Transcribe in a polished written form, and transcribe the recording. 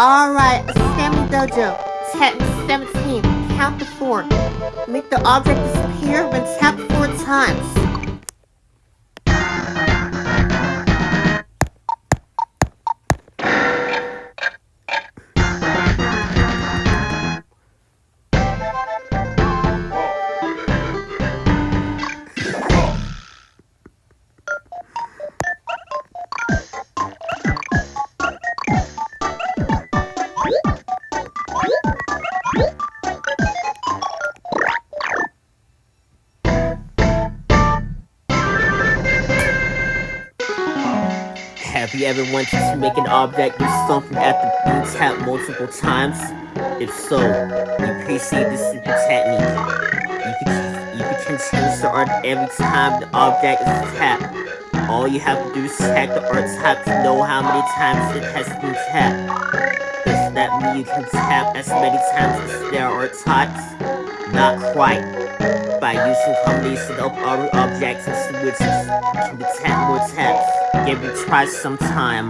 Alright, Sammy Dojo. Technique 17. Count to 4. Make the object disappear when tapped 4 times. Have you ever wanted to make an object do something after being tapped multiple times? If so, you precede this simple technique. You can continue the art every time the object is tapped. All you have to do is check the art type to know how many times it has been tapped. Does that mean you can tap as many times as there are types? Not quite. By using combination of other objects and switches, you can detect more taps. Give it a try sometime.